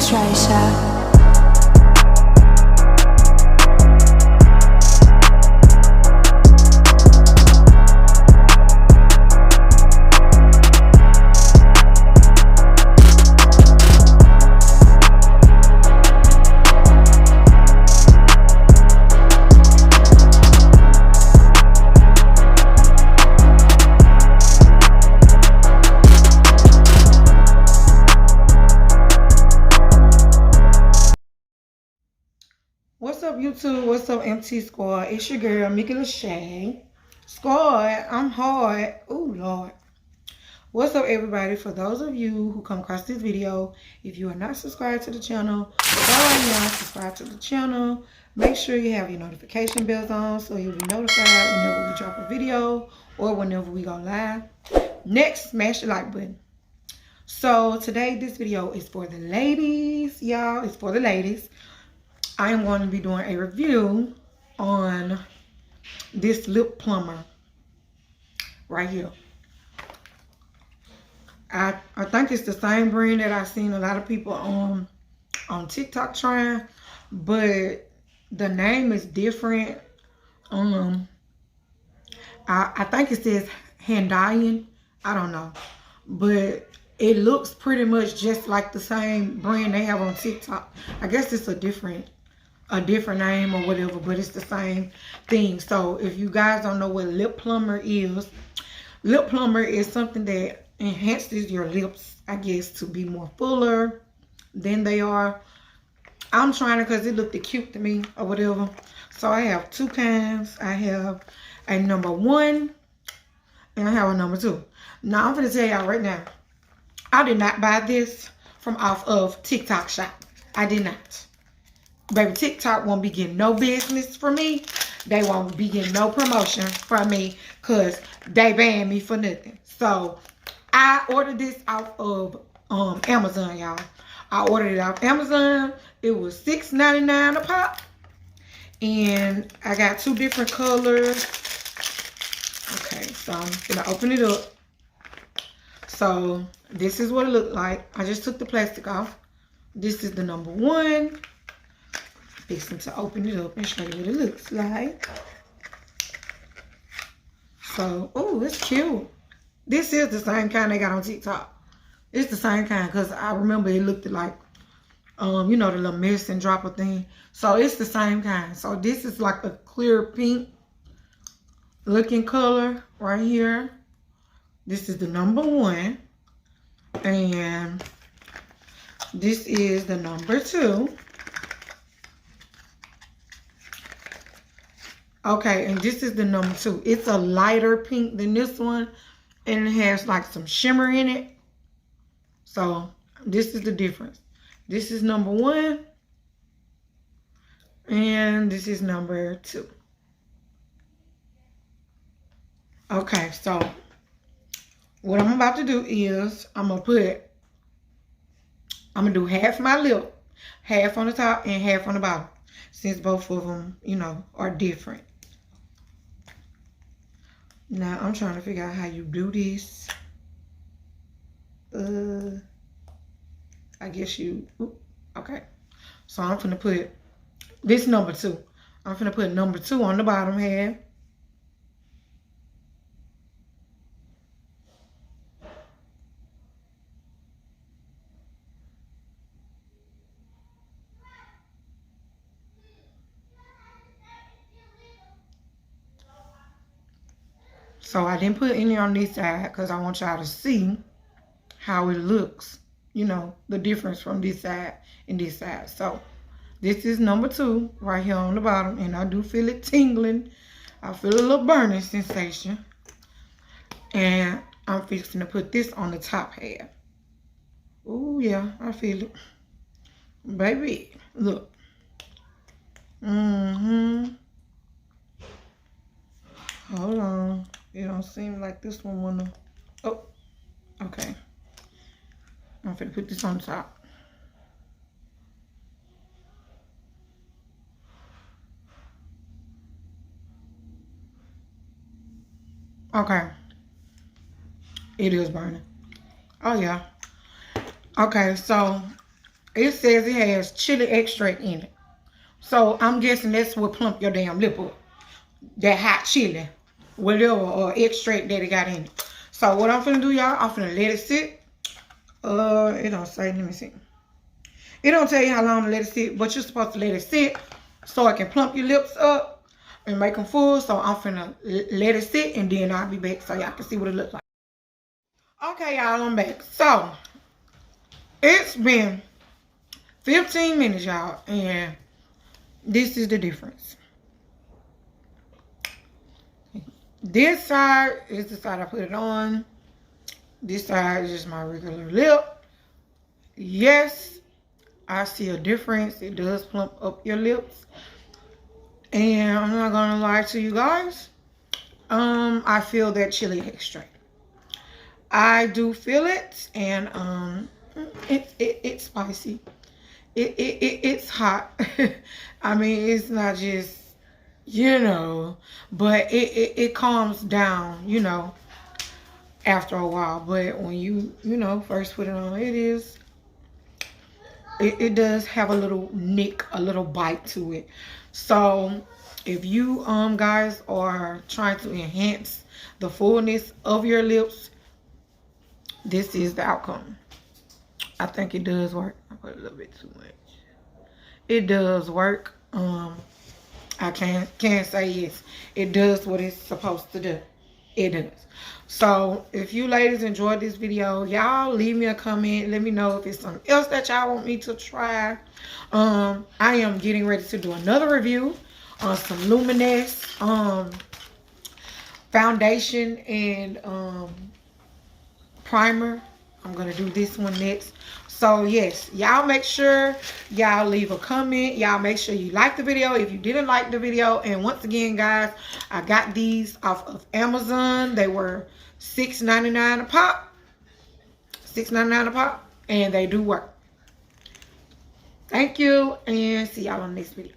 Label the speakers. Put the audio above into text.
Speaker 1: treasure.
Speaker 2: What's up, YouTube? What's up, MT Squad? It's your girl, Meka Lashia. Squad, I'm hard. Oh, Lord. What's up, everybody? For those of you who come across this video, if you are not subscribed to the channel, go right now, subscribe to the channel. Make sure you have your notification bells on so you'll be notified whenever we drop a video or whenever we go live. Next, smash the like button. So, today, this video is for the ladies, y'all. It's for the ladies. I am going to be doing a review on this lip plumber right here. I think it's the same brand that I've seen a lot of people on TikTok trying, but the name is different. I think it says Handayan. I don't know, but it looks pretty much just like the same brand they have on TikTok. I guess it's a different name or whatever, but it's the same thing. So if you guys don't know what lip plumber is something that enhances your lips, I guess, to be more fuller than they are. I'm trying it because it looked cute to me or whatever. So I have two kinds. I have a number 1 and I have a number 2. Now I'm going to tell y'all right now, I did not buy this from off of TikTok shop. I did not. Baby, TikTok won't be getting no business for me. They won't be getting no promotion from me because they banned me for nothing. So, I ordered this off of Amazon, y'all. I ordered it off Amazon. It was $6.99 a pop. And I got 2 different colors. Okay, so I'm going to open it up. So, this is what it looked like. I just took the plastic off. This is the number 1. Fixing to open it up and show you what it looks like. So, oh, it's cute. This is the same kind they got on TikTok. It's the same kind because I remember it looked like, you know, the little mist and dropper thing. So it's the same kind. So this is like a clear pink looking color right here. This is the number 1. And this is the number 2. Okay, and this is the number 2. It's a lighter pink than this one. And it has like some shimmer in it. So, this is the difference. This is number 1. And this is number 2. Okay, so what I'm about to do is I'm going to do half my lip. Half on the top and half on the bottom. Since both of them, you know, are different. Now, I'm trying to figure out how you do this. I guess you... Okay. So, I'm going to put this number 2. I'm going to put number 2 on the bottom half. So I didn't put any on this side because I want y'all to see how it looks. You know, the difference from this side and this side. So this is number 2 right here on the bottom. And I do feel it tingling. I feel a little burning sensation. And I'm fixing to put this on the top half. Oh yeah, I feel it. Baby, look. Hold on. It don't seem like this one wanna... Oh, okay. I'm gonna put this on top. Okay. It is burning. Oh, yeah. Okay, so It says it has chili extract in it. So I'm guessing that's what plump your damn lip up. That hot chili. Whatever or extract that it got in it. So what I'm finna do, y'all, I'm finna let it sit. It don't say, let me see. It don't tell you how long to let it sit, but you're supposed to let it sit so it can plump your lips up and make them full. So I'm finna let it sit and then I'll be back so y'all can see what it looks like. Okay, y'all, I'm back. So it's been 15 minutes, y'all, and this is the difference. This side is the side I put it on. This side is just my regular lip. Yes, I see a difference. It does plump up your lips. And I'm not gonna lie to you guys. I feel that chili extract. I do feel it, and it's spicy. It's hot. I mean, it's not just, you know, but it calms down, you know, after a while. But when you know, first put it on, it does have a little nick, a little bite to it. So if you guys are trying to enhance the fullness of your lips, this is the outcome. I think it does work. I put a little bit too much. It does work. I can't say yes. It does what it's supposed to do. It does. So if you ladies enjoyed this video, y'all leave me a comment. Let me know if it's something else that y'all want me to try. I am getting ready to do another review on some Luminous foundation and primer. I'm gonna do this one next. So yes, y'all make sure y'all leave a comment. Y'all make sure you like the video if you didn't like the video. And once again, guys, I got these off of Amazon. They were $6.99 a pop. $6.99 a pop, and they do work. Thank you, and see y'all on the next video.